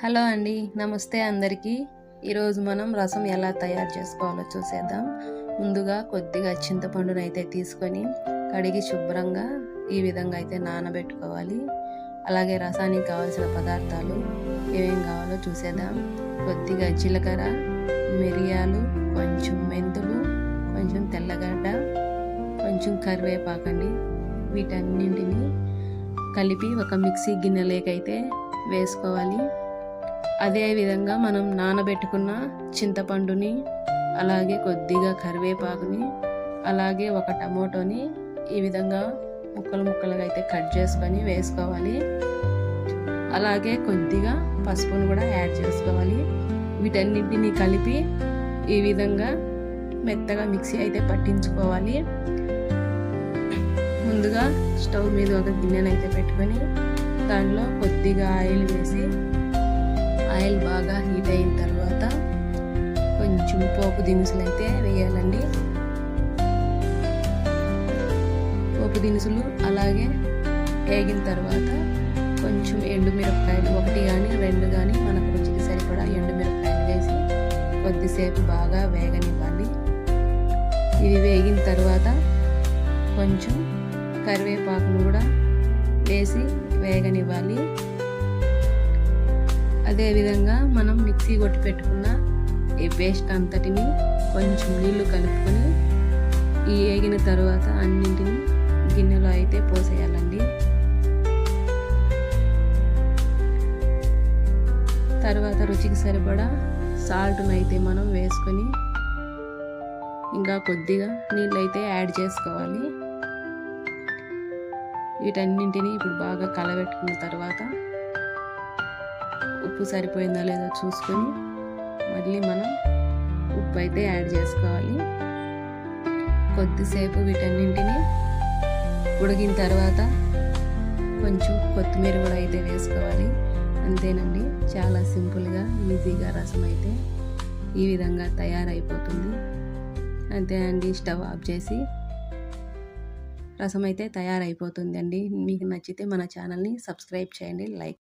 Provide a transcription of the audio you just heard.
Hello అండి, నమస్తే అందరికీ. ఈరోజు మనం రసం ఎలా తయారు చేసుకోవాలో చూసేద్దాం. ముందుగా కొద్దిగా చింతపండును అయితే తీసుకొని కడిగి శుభ్రంగా ఈ విధంగా అయితే నానబెట్టుకోవాలి. అలాగే రసానికి కావాల్సిన పదార్థాలు ఏమేం కావాలో చూసేద్దాం. కొద్దిగా జీలకర్ర, మిరియాలు, కొంచెం మెంతులు, కొంచెం తెల్లగడ్డ, కొంచెం కరివేపాకండి. వీటన్నింటినీ కలిపి ఒక మిక్సీ గిన్నెలోకైతే వేసుకోవాలి. అదేవిధంగా మనం నానబెట్టుకున్న చింతపండుని, అలాగే కొద్దిగా కరివేపాకుని, అలాగే ఒక టమోటోని ఈ విధంగా ముక్కలుగా అయితే కట్ చేసుకొని వేసుకోవాలి. అలాగే కొద్దిగా పసుపును కూడా యాడ్ చేసుకోవాలి. వీటన్నింటినీ కలిపి ఈ విధంగా మెత్తగా మిక్సీ అయితే పట్టించుకోవాలి. ముందుగా స్టవ్ మీద ఒక గిన్నెనైతే పెట్టుకొని దానిలో కొద్దిగా ఆయిల్ వేసి, ఆయిల్ బాగా హీట్ అయిన తర్వాత కొంచెం పోపు దినుసులు అయితే వేయాలండి. పోపు దినుసులు అలాగే వేగిన తర్వాత కొంచెం ఎండుమిరపకాయలు, ఒకటి కానీ రెండు కానీ మనకు రుచికి సరిపడా ఎండుమిరపకాయలు వేసి కొద్దిసేపు బాగా వేగనివ్వాలి. ఇవి వేగిన తర్వాత కొంచెం కరివేపాకును కూడా వేసి వేగనివ్వాలి. అదేవిధంగా మనం మిక్సీ కొట్టి పెట్టుకున్న ఈ పేస్ట్ అంతటిని కొంచెం నీళ్లు కలుపుకొని ఈ వేగిన తర్వాత అన్నింటిని గిన్నెలో అయితే పోసేయాలండి. తర్వాత రుచికి సరిపడా సాల్ట్ను అయితే మనం వేసుకొని ఇంకా కొద్దిగా నీళ్ళు అయితే యాడ్ చేసుకోవాలి. వీటన్నింటినీ ఇప్పుడు బాగా కలబెట్టుకున్న తర్వాత ఉప్పు సరిపోయిందో లేదో చూసుకొని మళ్ళీ మనం ఉప్పు అయితే యాడ్ చేసుకోవాలి. కొద్దిసేపు వీటన్నింటినీ ఉడికిన తర్వాత కొంచెం కొత్తిమీర కూడా అయితే వేసుకోవాలి. అంతేనండి, చాలా సింపుల్గా ఈజీగా రసం అయితే ఈ విధంగా తయారైపోతుంది. అంతేనండి, స్టవ్ ఆఫ్ చేసి రసం అయితే తయారైపోతుందండి. మీకు నచ్చితే మన ఛానల్ని సబ్స్క్రైబ్ చేయండి, లైక్